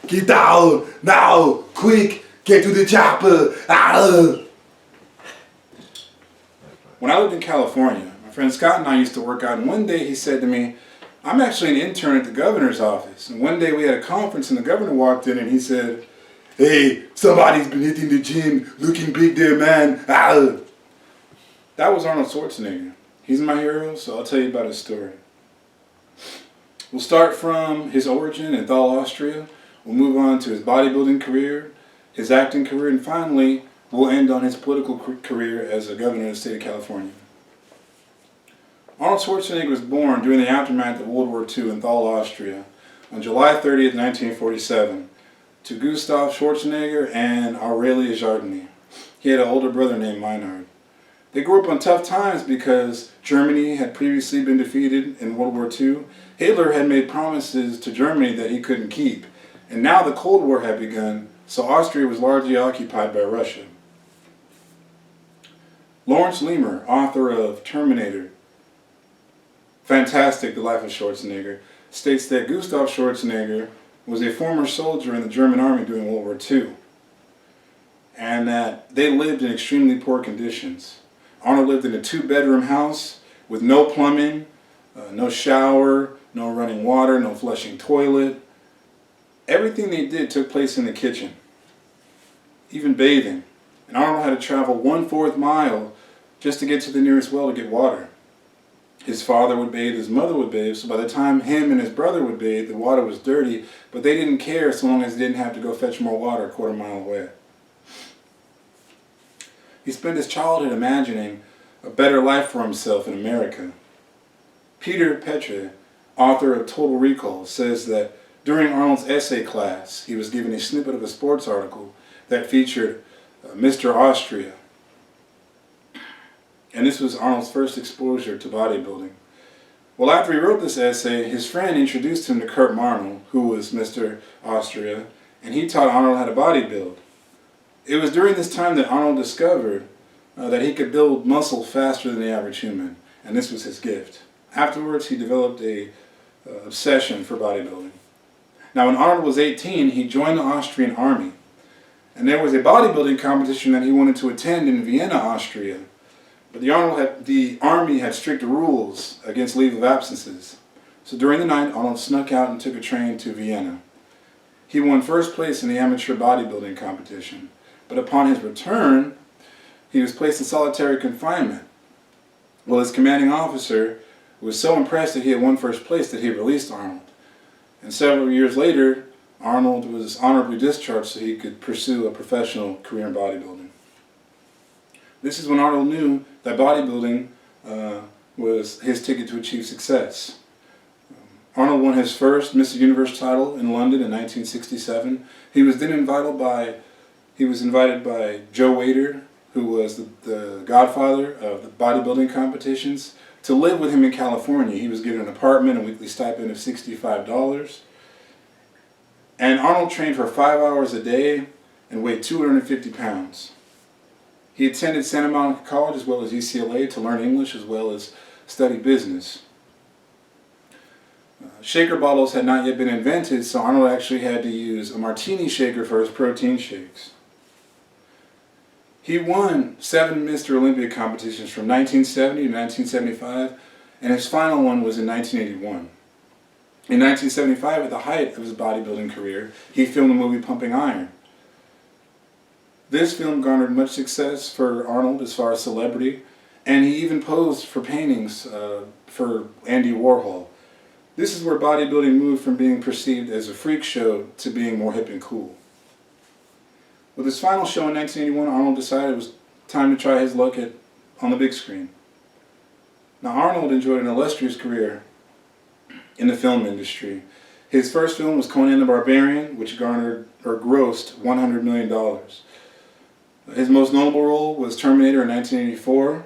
Get down now, quick, get to the chopper. Ah. When I lived in California, my friend Scott and I used to work out, and one day he said to me, I'm actually an intern at the governor's office. And one day we had a conference and the governor walked in and he said, hey, somebody's been hitting the gym, looking big there, man. Ah. That was Arnold Schwarzenegger. He's my hero, so I'll tell you about his story. We'll start from his origin in Thal, Austria. We'll move on to his bodybuilding career, his acting career, and finally, we'll end on his political career as a governor of the state of California. Arnold Schwarzenegger was born during the aftermath of World War II in Thal, Austria on July 30th, 1947, to Gustav Schwarzenegger and Aurelia Jardini. He had an older brother named Meinhard. They grew up on tough times because Germany had previously been defeated in World War II. Hitler had made promises to Germany that he couldn't keep. And now the Cold War had begun, so Austria was largely occupied by Russia. Lawrence Lemur, author of Terminator, Fantastic, The Life of Schwarzenegger, states that Gustav Schwarzenegger was a former soldier in the German army during World War II, and that they lived in extremely poor conditions. Arnold lived in a 2-bedroom house with no plumbing, no shower, no running water, no flushing toilet. Everything they did took place in the kitchen, even bathing. And Arnold had to travel 1/4 mile just to get to the nearest well to get water. His father would bathe, his mother would bathe, so by the time him and his brother would bathe, the water was dirty, but they didn't care so long as they didn't have to go fetch more water 1/4 mile away. He spent his childhood imagining a better life for himself in America. Peter Petre, author of Total Recall, says that during Arnold's essay class, he was given a snippet of a sports article that featured Mr. Austria. And this was Arnold's first exposure to bodybuilding. Well, after he wrote this essay, his friend introduced him to Kurt Marnell, who was Mr. Austria, and he taught Arnold how to bodybuild. It was during this time that Arnold discovered that he could build muscle faster than the average human, and this was his gift. Afterwards, he developed a obsession for bodybuilding. Now, when Arnold was 18, he joined the Austrian army, and there was a bodybuilding competition that he wanted to attend in Vienna, Austria. But the army had strict rules against leave of absences. So during the night, Arnold snuck out and took a train to Vienna. He won first place in the amateur bodybuilding competition. But upon his return, he was placed in solitary confinement. Well, his commanding officer was so impressed that he had won first place that he released Arnold. And several years later, Arnold was honorably discharged so he could pursue a professional career in bodybuilding. This is when Arnold knew that bodybuilding was his ticket to achieve success. Arnold won his first Mr. Universe title in London in 1967. He was then invited by Joe Waiter, who was the godfather of the bodybuilding competitions, to live with him in California. He was given an apartment, a weekly stipend of $65. And Arnold trained for 5 hours a day and weighed 250 pounds. He attended Santa Monica College as well as UCLA to learn English as well as study business. Shaker bottles had not yet been invented, so Arnold actually had to use a martini shaker for his protein shakes. He won 7 Mr. Olympia competitions from 1970 to 1975, and his final one was in 1981. In 1975, at the height of his bodybuilding career, he filmed the movie Pumping Iron. This film garnered much success for Arnold as far as celebrity, and he even posed for paintings for Andy Warhol. This is where bodybuilding moved from being perceived as a freak show to being more hip and cool. With his final show in 1981, Arnold decided it was time to try his luck on the big screen. Now, Arnold enjoyed an illustrious career in the film industry. His first film was Conan the Barbarian, which grossed $100 million. His most notable role was Terminator in 1984,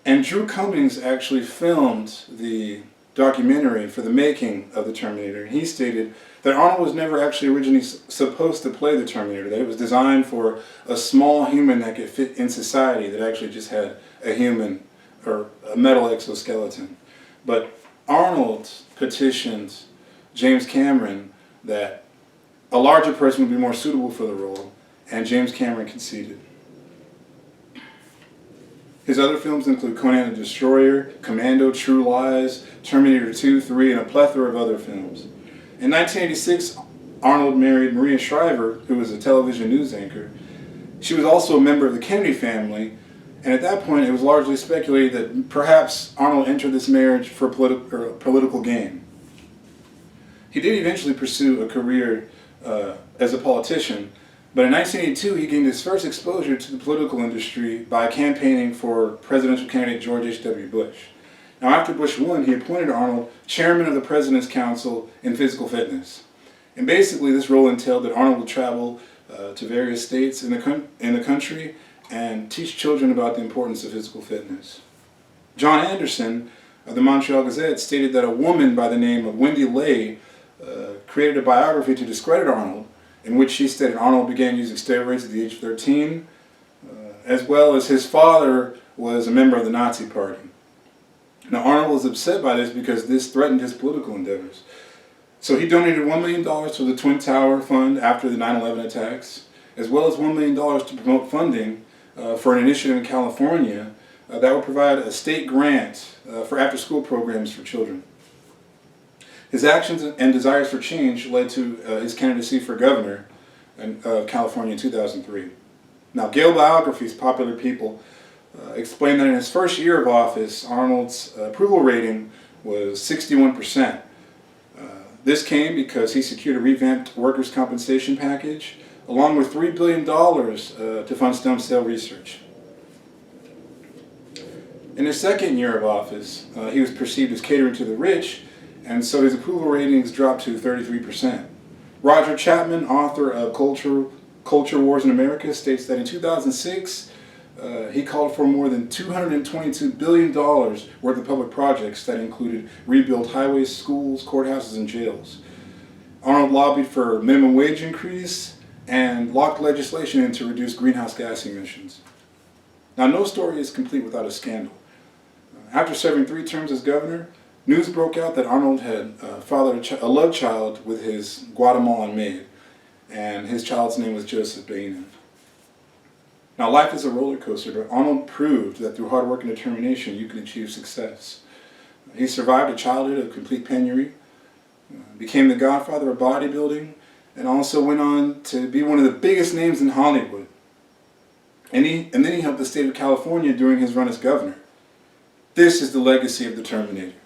and Drew Cummings actually filmed the documentary for the making of the Terminator. He stated that Arnold was never actually originally supposed to play the Terminator, that it was designed for a small human that could fit in society that actually just had a human or a metal exoskeleton. But Arnold petitioned James Cameron that a larger person would be more suitable for the role, and James Cameron conceded. His other films include Conan the Destroyer, Commando, True Lies, Terminator 2, 3, and a plethora of other films. In 1986, Arnold married Maria Shriver, who was a television news anchor. She was also a member of the Kennedy family, and at that point it was largely speculated that perhaps Arnold entered this marriage for political gain. He did eventually pursue a career as a politician, but in 1982 he gained his first exposure to the political industry by campaigning for presidential candidate George H.W. Bush. Now, after Bush won, he appointed Arnold chairman of the President's Council in Physical Fitness. And basically this role entailed that Arnold would travel to various states in the country and teach children about the importance of physical fitness. John Anderson of the Montreal Gazette stated that a woman by the name of Wendy Lay created a biography to discredit Arnold, in which she stated Arnold began using steroids at the age of 13, as well as his father was a member of the Nazi Party. Now, Arnold was upset by this because this threatened his political endeavors. So he donated $1 million to the Twin Tower Fund after the 9/11 attacks, as well as $1 million to promote funding for an initiative in California that would provide a state grant for after-school programs for children. His actions and desires for change led to his candidacy for governor of California in 2003. Now, Gale biographies, Popular People, explain that in his first year of office, Arnold's approval rating was 61%. This came because he secured a revamped workers' compensation package, along with $3 billion to fund stem cell research. In his second year of office, he was perceived as catering to the rich, and so his approval ratings dropped to 33%. Roger Chapman, author of Culture Wars in America, states that in 2006, he called for more than $222 billion worth of public projects that included rebuilt highways, schools, courthouses, and jails. Arnold lobbied for minimum wage increase and locked legislation in to reduce greenhouse gas emissions. Now, no story is complete without a scandal. After serving 3 terms as governor, news broke out that Arnold had fathered a love child with his Guatemalan maid, and his child's name was Joseph Baena. Now, life is a roller coaster, but Arnold proved that through hard work and determination, you can achieve success. He survived a childhood of complete penury, became the godfather of bodybuilding, and also went on to be one of the biggest names in Hollywood. And then he helped the state of California during his run as governor. This is the legacy of the Terminator.